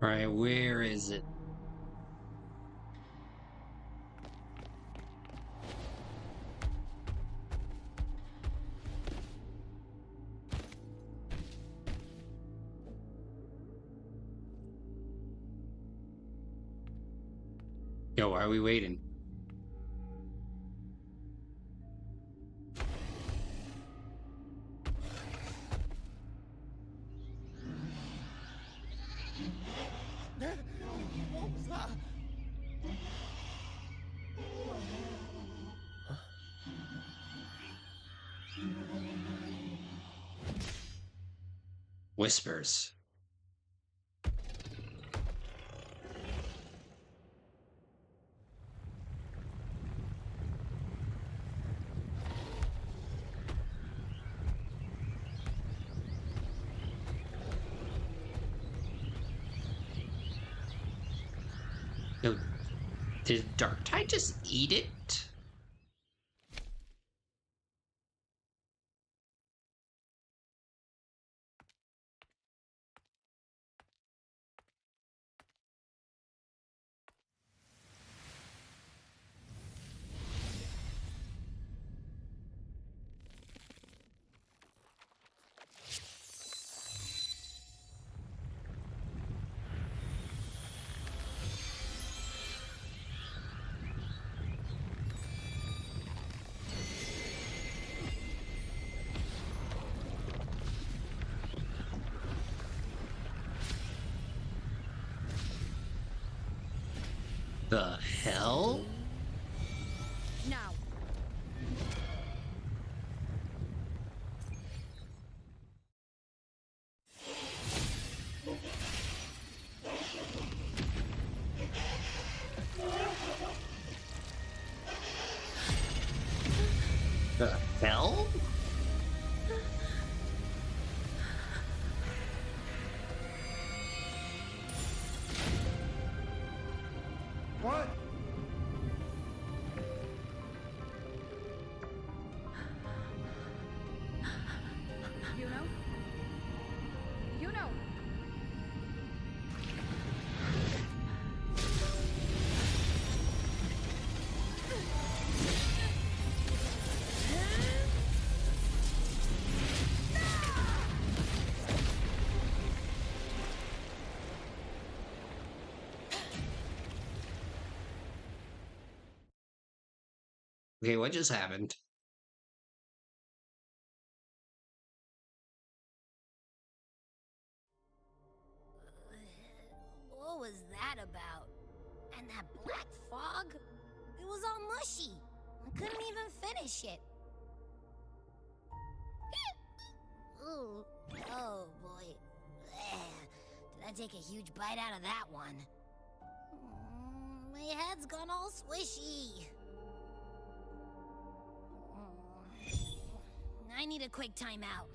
Right, where is it? Yo, why are we waiting? What was that? Whispers. Yo, did Dark Tide just eat it? The hell? Now. The hell? What? You know? You know. Okay, what just happened? What was that about? And that black fog? It was all mushy. I couldn't even finish it. Ooh, oh boy. Did I take a huge bite out of that one? My head's gone all swishy. I need a quick timeout.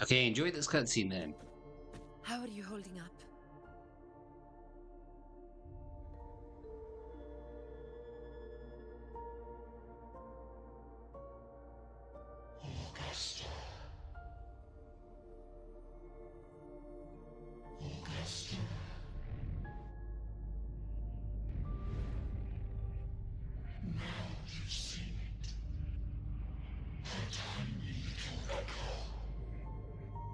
Okay, enjoy this cutscene then. How are you holding up? Augusta. Augusta. Now you've seen it. A tiny little echo.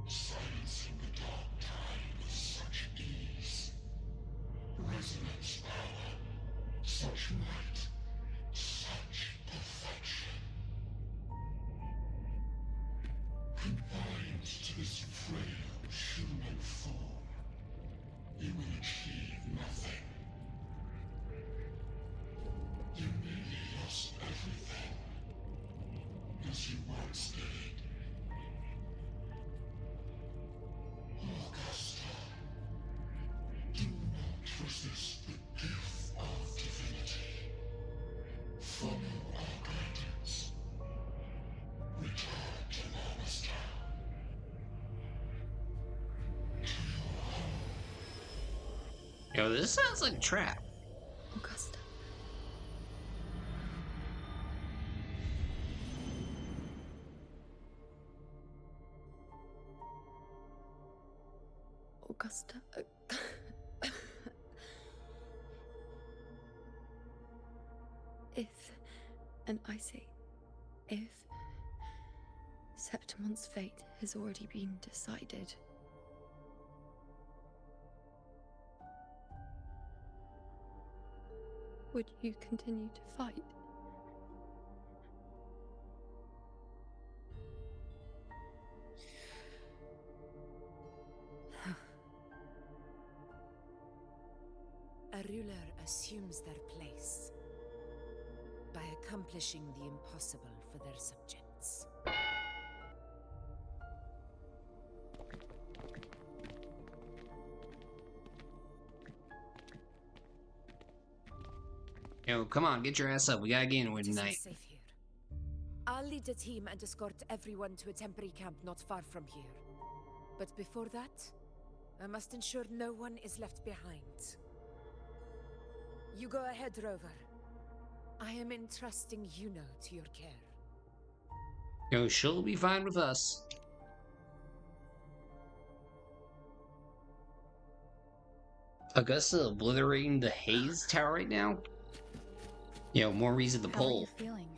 Silencing the dark tide with such ease. Resonance power. Such might. Such perfection. Confined to this frail human form, you will achieve nothing. You nearly lost everything, as you once did. Augusta, do not resist the gift of divinity. Follow our guidance. Return to Lawless Town. To your home. Yo, this sounds like a trap. Augusta. Augusta. If, and I say, if Septimon's fate has already been decided, would you continue to fight? A ruler assumes their place by accomplishing the impossible for their subjects. Yo, come on, get your ass up. We gotta get in with It isn't tonight. safe here. I'll lead a team and escort everyone to a temporary camp not far from here. But before that, I must ensure no one is left behind. You go ahead, Rover. I am entrusting Yuno to your care. Yo, she'll be fine with us. Augusta obliterating the Haze Tower right now? Yo, more reason to How are you pull. feeling?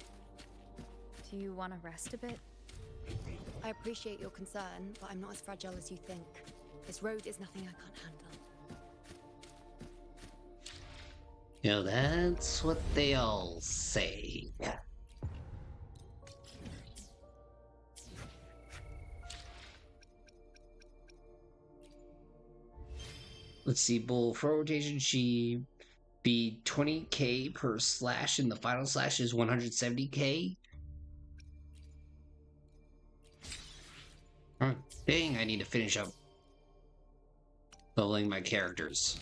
Do you want to rest a bit? I appreciate your concern, but I'm not as fragile as you think. This road is nothing I can't handle. Yo, that's what they all say. Let's see, Bull. For rotation, she be 20k per slash, and the final slash is 170k. Oh, dang, I need to finish up leveling my characters.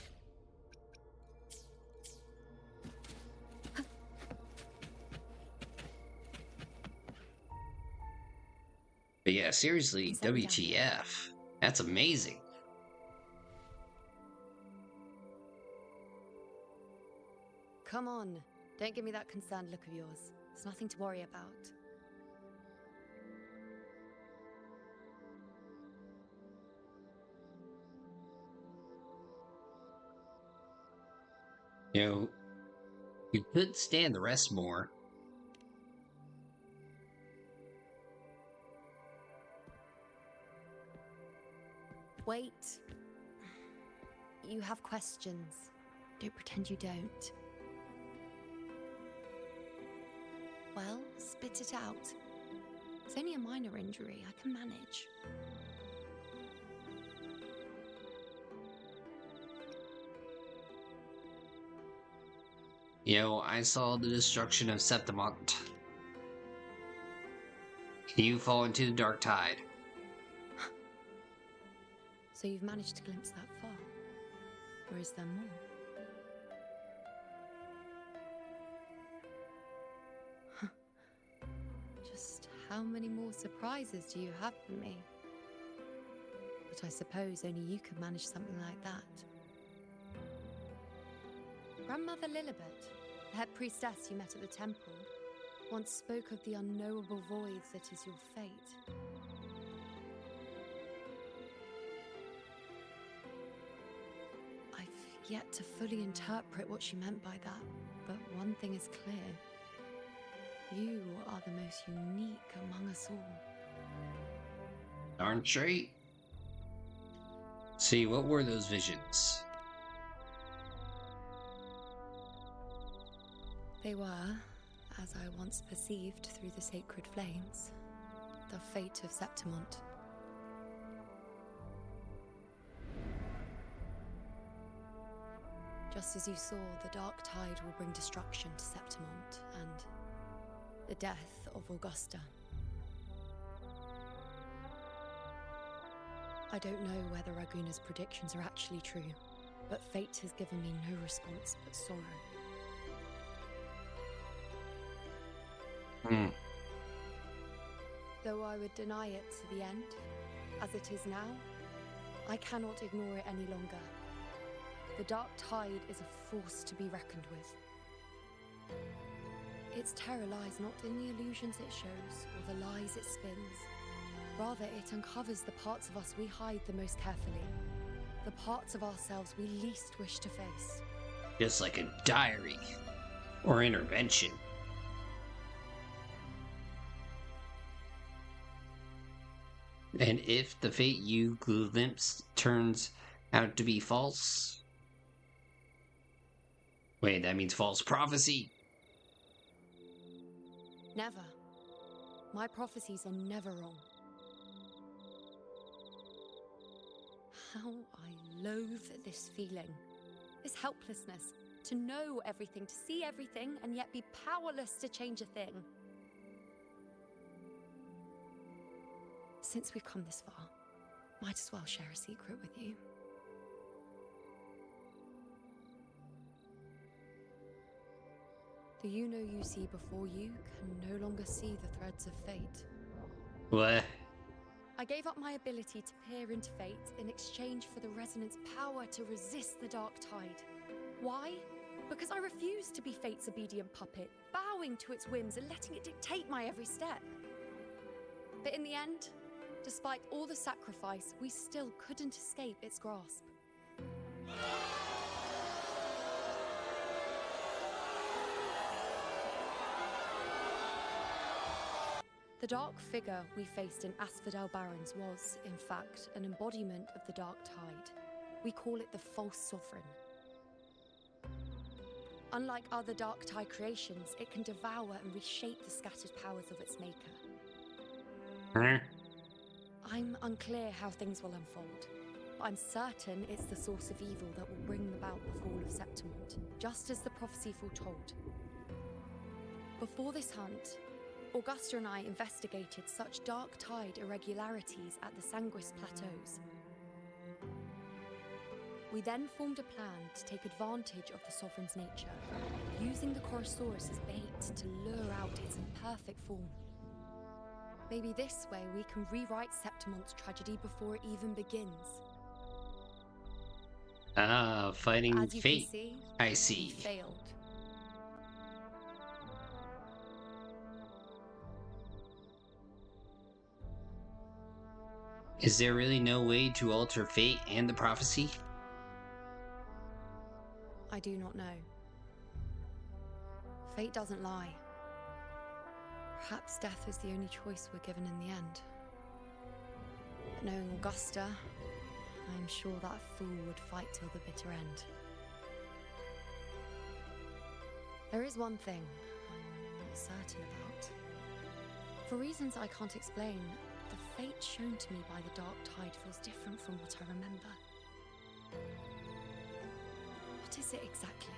But yeah, seriously, WTF. That's amazing. Come on, don't give me that concerned look of yours. There's nothing to worry about. You know, you could stand the rest more. Wait. You have questions. Don't pretend you don't. Well, spit it out. It's only a minor injury. I can manage. Yo, I saw the destruction of Septimont. You fall into the dark tide. So you've managed to glimpse that far? Or is there more? Just how many more surprises do you have for me? But I suppose only you could manage something like that. Grandmother Lilibet, the head priestess you met at the temple, once spoke of the unknowable voids that is your fate. I've yet to fully interpret what she meant by that, but one thing is clear. You are the most unique among us all. Darn straight. See, what were those visions? They were, as I once perceived through the sacred flames, the fate of Septimont. Just as you saw, the dark tide will bring destruction to Septimont and the death of Augusta. I don't know whether Raguna's predictions are actually true, but fate has given me no response but sorrow. Though I would deny it to the end, as it is now, I cannot ignore it any longer. The dark tide is a force to be reckoned with. Its terror lies not in the illusions it shows or the lies it spins. Rather, it uncovers the parts of us we hide the most carefully. the parts of ourselves we least wish to face. Just like a diary or intervention. And if the fate you glimpsed turns out to be false... Wait, that means false prophecy. Never. My prophecies are never wrong. How I loathe this feeling. This helplessness. To know everything, to see everything, and yet be powerless to change a thing. Since we've come this far, might as well share a secret with you. The you see before you can no longer see the threads of fate. What? I gave up my ability to peer into fate in exchange for the resonance power to resist the dark tide. Why? Because I refused to be fate's obedient puppet, bowing to its whims and letting it dictate my every step. But in the end, despite all the sacrifice, we still couldn't escape its grasp. The dark figure we faced in Asphodel Barrens was, in fact, an embodiment of the dark tide. We call it the false sovereign. Unlike other dark tide creations, it can devour and reshape the scattered powers of its maker. Huh? I'm unclear how things will unfold, but I'm certain it's the source of evil that will bring about the fall of Septimont, just as the prophecy foretold. Before this hunt, Augusta and I investigated such dark tide irregularities at the Sanguis Plateaus. We then formed a plan to take advantage of the Sovereign's nature, using the Chorosaurus as bait to lure out its imperfect form. Maybe this way we can rewrite Septimont's tragedy before it even begins. Ah, fighting As you fate. can see, I we see. failed. Is there really no way to alter fate and the prophecy? I do not know. Fate doesn't lie. Perhaps death is the only choice we're given in the end. But knowing Augusta, I'm sure that fool would fight till the bitter end. There is one thing I'm not certain about. For reasons I can't explain, the fate shown to me by the dark tide feels different from what I remember. What is it exactly?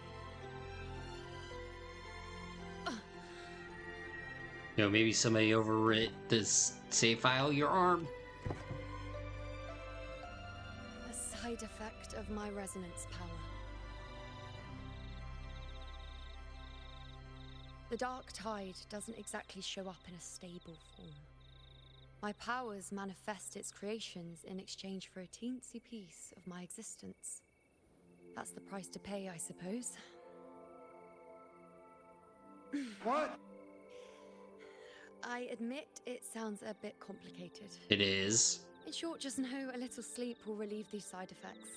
You know, maybe somebody overwrit this save file your arm. A side effect of my resonance power. The dark tide doesn't exactly show up in a stable form. My powers manifest its creations in exchange for a teensy piece of my existence. That's the price to pay, I suppose. What? I admit it sounds a bit complicated. It is. In short, just know a little sleep will relieve these side effects.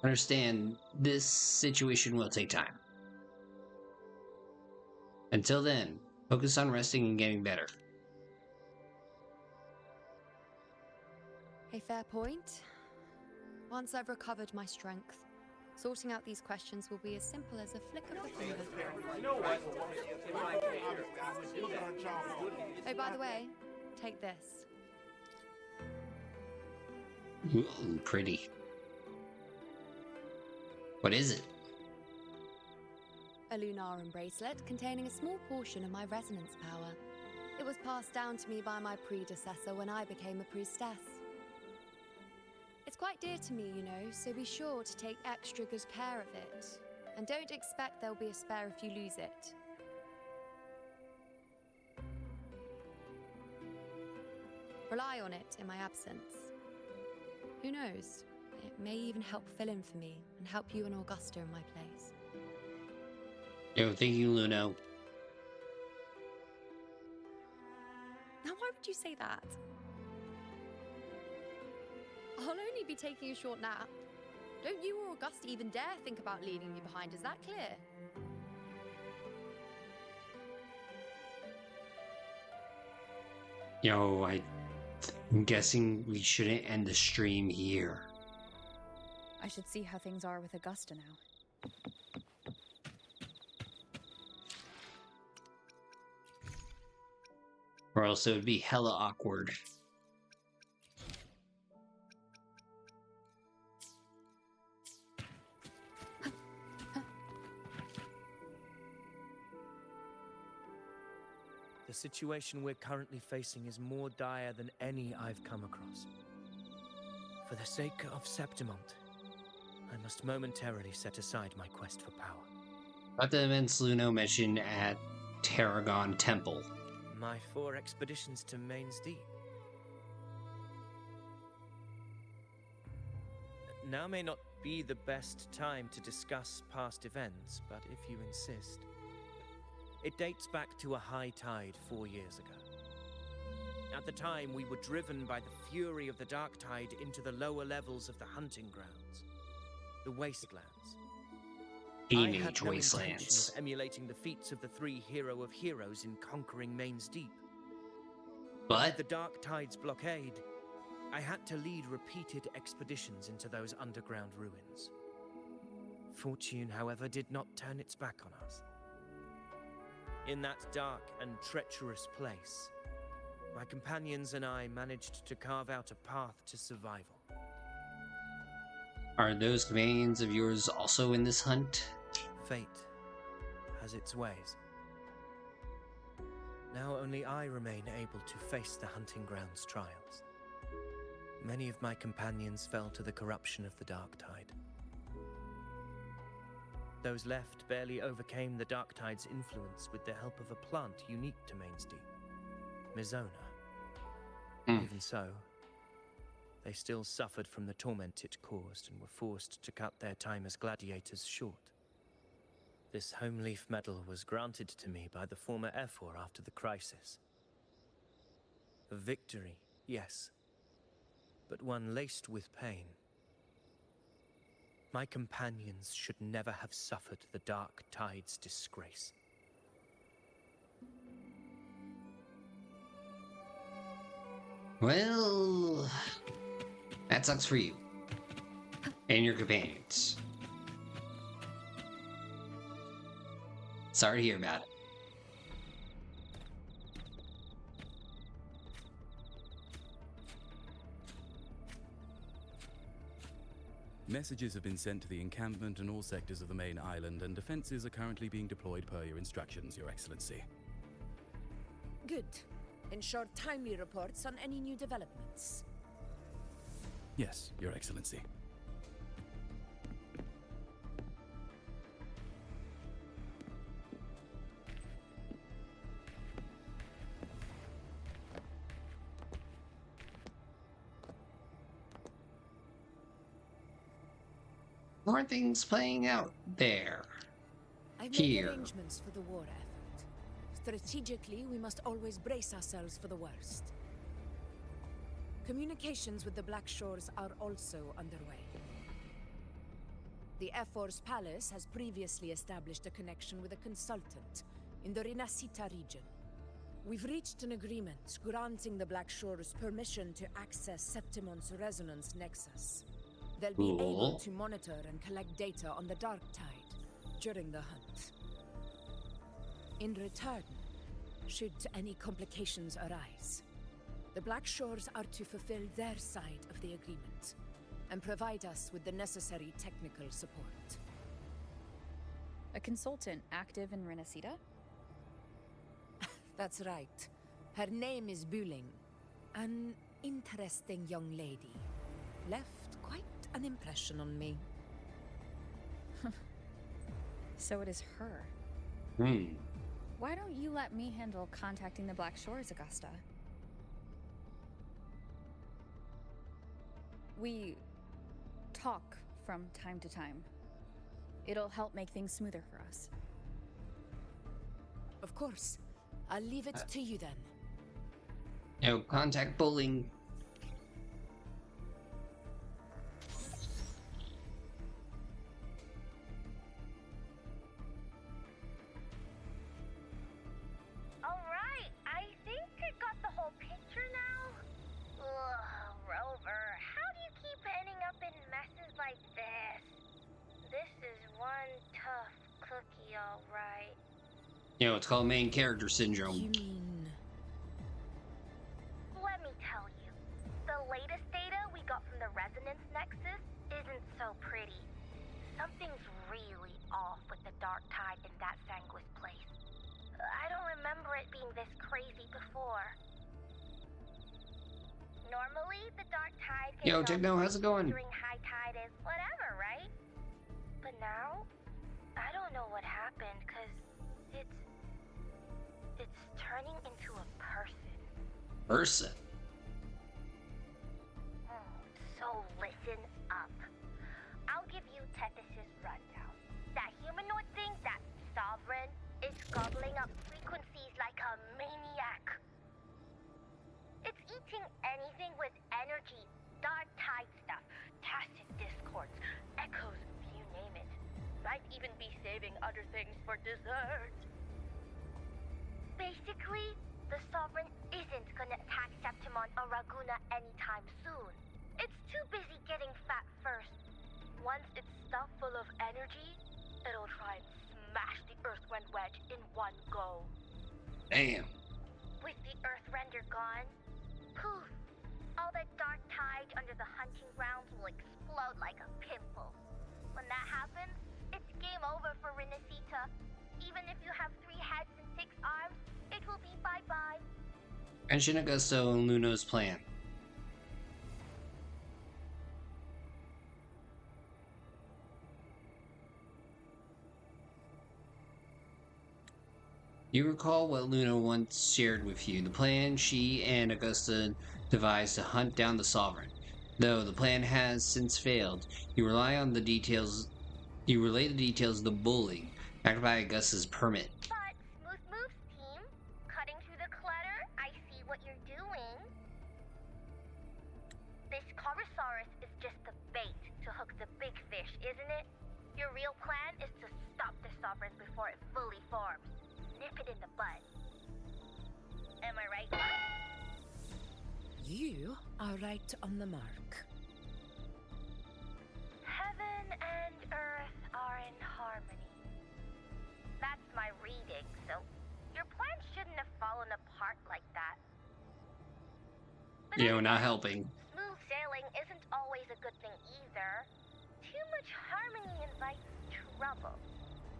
Understand, this situation will take time. Until then, focus on resting and getting better. A fair point. Once I've recovered my strength, sorting out these questions will be as simple as a flick of the finger. Oh, by the way, take this. Ooh, pretty. What is it? A Lunarum bracelet containing a small portion of my resonance power. It was passed down to me by my predecessor when I became a priestess. It's quite dear to me, you know, so be sure to take extra good care of it. And don't expect there'll be a spare if you lose it. Rely on it in my absence. Who knows? It may even help fill in for me and help you and Augusta in my place. Yo, thank you, Luno. Now, why would you say that? I'll only be taking a short nap. Don't you or Augusta even dare think about leaving me behind, is that clear? Yo, I'm guessing we shouldn't end the stream here. I should see how things are with Augusta now. Or else it would be hella awkward. The situation we're currently facing is more dire than any I've come across. For the sake of Septimont, I must momentarily set aside my quest for power. About the events Luno mentioned at Tarragon Temple. My 4 expeditions to Main's Deep. Now may not be the best time to discuss past events, but if you insist. It dates back to a high tide 4 years ago. At the time, we were driven by the fury of the dark tide into the lower levels of the hunting grounds, the wastelands. I Teenage had no intention wastelands. of emulating the feats of the 3 hero of heroes in conquering Main's Deep. But With the dark tide's blockade, I had to lead repeated expeditions into those underground ruins. Fortune, however, did not turn its back on us. In that dark and treacherous place, my companions and I managed to carve out a path to survival. are those companions of yours also in this hunt? Fate has its ways. Now only I remain able to face the hunting grounds trials. Many of my companions fell to the corruption of the dark tide. Those left barely overcame the dark tide's influence with the help of a plant unique to Main's Deep, Mizona. Even so, they still suffered from the torment it caused and were forced to cut their time as gladiators short. This home leaf medal was granted to me by the former Ephor after the crisis. A victory, yes, but one laced with pain. My companions should never have suffered the dark tide's disgrace. Well, that sucks for you. And your companions. Sorry to hear about it. Messages have been sent to the encampment and all sectors of the main island, and defenses are currently being deployed per your instructions, Your Excellency. Good. Ensure timely reports on any new developments. Yes, Your Excellency. How are things playing out there? I've made Here. arrangements for the war effort. Strategically, we must always brace ourselves for the worst. Communications with the Black Shores are also underway. The Ephor's palace has previously established a connection with a consultant in the Rinascita region. We've reached an agreement granting the Black Shores permission to access Septimon's resonance nexus. They'll be able Cool. to monitor and collect data on the Dark Tide during the hunt. In return, should any complications arise, the Black Shores are to fulfill their side of the agreement and provide us with the necessary technical support. A consultant active in Renacita? That's right. Her name is Buling. An interesting young lady. Left quite an impression on me. So it is her. Why don't you let me handle contacting the Black Shores, Augusta? We talk from time to time. It'll help make things smoother for us. Of course. I'll leave it to you then. Yo, contact bowling. Alright, I think I got the whole picture now. Ugh, Rover, how do you keep ending up in messes like this? This is one tough cookie, alright. Yo, it's called main character syndrome. You mean... Let me tell you, the latest data we got from the resonance nexus isn't so pretty. Something's really off with the dark tide in that Sanguis place. I don't remember it being this crazy before. Normally, the dark tide Yo, Techno, how's it going? during high tide is whatever, right? But now, I don't know what happened, cause it's turning into a person. Person. So listen up. I'll give you Tethys' rundown. That humanoid thing, that sovereign, is gobbling up frequencies like a maniac. It's eating anything with energy, dark tide stuff, tacit discords, echoes, you name it. Might even be saving other things for dessert. Basically, the Sovereign isn't gonna attack Septimon or Raguna anytime soon. It's too busy getting fat first. Once it's stuffed full of energy, it'll try and smash the Earthwind wedge in one go. Damn. With the Earth render gone, poof, all that dark tide under the hunting grounds will explode like a pimple. When that happens, it's game over for Renacita. Even if you have 3 heads and 6 arms, it will be bye-bye. Mention Augusto and Luno's plan. You recall what Luna once shared with you, the plan she and Augusta devised to hunt down the Sovereign. Though the plan has since failed, you relay the details of the bullying, backed by Augusta's permit. But, smooth moves, team. Cutting through the clutter, I see what you're doing. This Corosaurus is just the bait to hook the big fish, isn't it? Your real plan is to stop the Sovereign before it fully forms. Nip it in the bud. Am I right? You are right on the mark. Heaven and earth are in harmony. That's my reading, so your plan shouldn't have fallen apart like that. But Yo, not helping. smooth sailing isn't always a good thing either. Too much harmony invites trouble.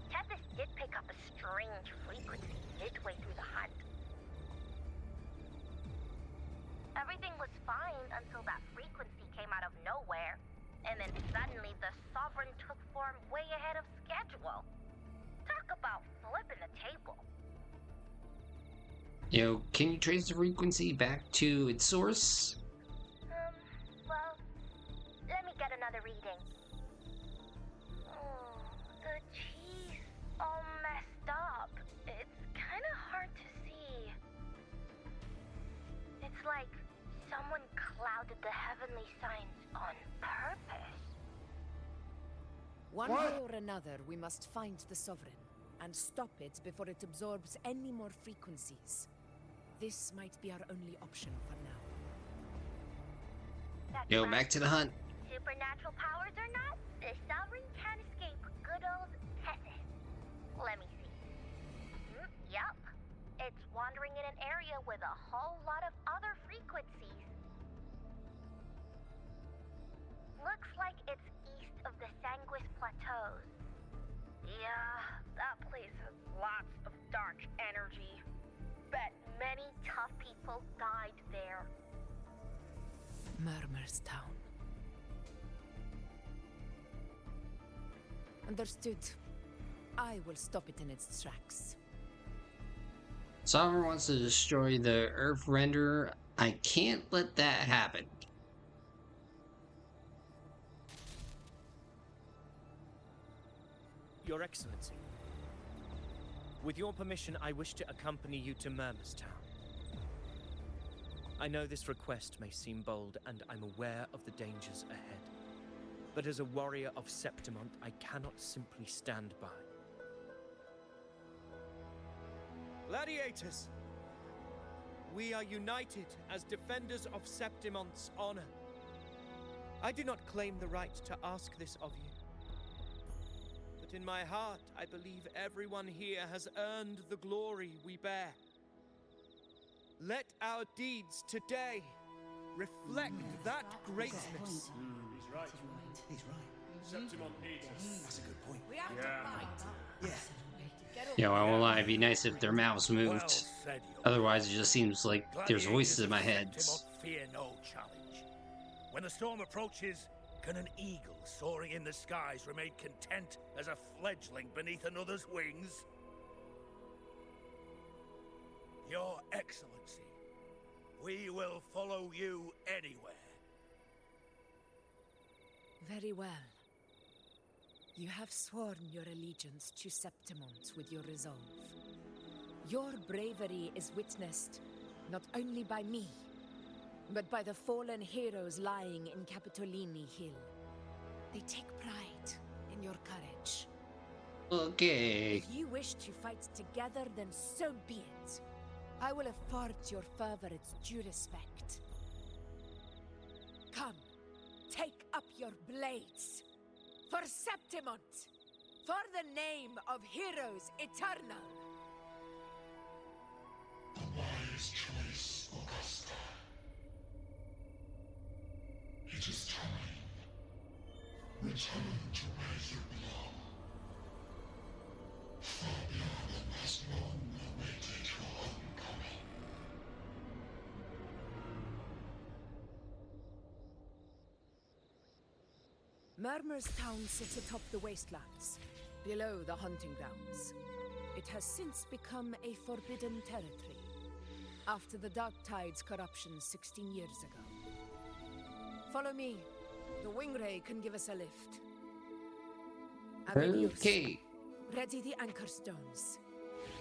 Tethys did pick up a strange frequency midway through the hunt. Everything was fine until that frequency came out of nowhere. And then suddenly the Sovereign took form way ahead of schedule. Talk about flipping the table. Yo, can you trace the frequency back to its source? Well, let me get another reading. Oh, the cheese all messed up. It's kind of hard to see. It's like someone clouded the heavenly signs on purpose. One way or another, we must find the Sovereign and stop it before it absorbs any more frequencies. This might be our only option for now. That's Yo, right. back to the hunt. Supernatural powers or not, the Sovereign can't escape good old Tethys. Let me see. Yup. It's wandering in an area with a whole lot of other frequencies. Looks like it's east of the Sanguis Plateaus. Yeah, that place has lots of dark energy. Bet many tough people died there. Murmur's Town. Understood. I will stop it in its tracks. Sovereign wants to destroy the Earth Renderer. I can't let that happen. Your Excellency, with your permission, I wish to accompany you to Murmur's Town. I know this request may seem bold, and I'm aware of the dangers ahead. But as a warrior of Septimont, I cannot simply stand by. Gladiators! We are united as defenders of Septimont's honor. I do not claim the right to ask this of you. But in my heart, I believe everyone here has earned the glory we bear. Let our deeds today reflect that greatness. He's right. He's right. Septimont needs us. That's a good point. We have to fight. Yeah. Yeah, I won't lie, it'd be nice if their mouths moved. Well said, young Otherwise, it just seems like there's voices in my head. Septimont fear no challenge. When the storm approaches, can an eagle soaring in the skies remain content as a fledgling beneath another's wings? Your Excellency, we will follow you anywhere. Very well. You have sworn your allegiance to Septimont with your resolve. Your bravery is witnessed not only by me, but by the fallen heroes lying in Capitolini Hill. They take pride in your courage. Okay. If you wish to fight together, then so be it. I will afford your fervor its due respect. Come, take up your blades. For Septimont! For the name of heroes eternal! The wise choice, Augusta. It is time. Return to where you belong. Fabian has long awaited your homecoming. Murmur's town sits atop the wastelands, below the hunting grounds. It has since become a forbidden territory, after the Dark Tide's corruption 16 years ago. Follow me. The Wingray can give us a lift. Avelios, Okay. ready the anchor stones.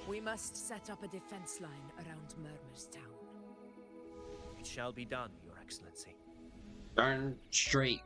We must set up a defense line around Murmur's town. It shall be done, Your Excellency. Darn straight.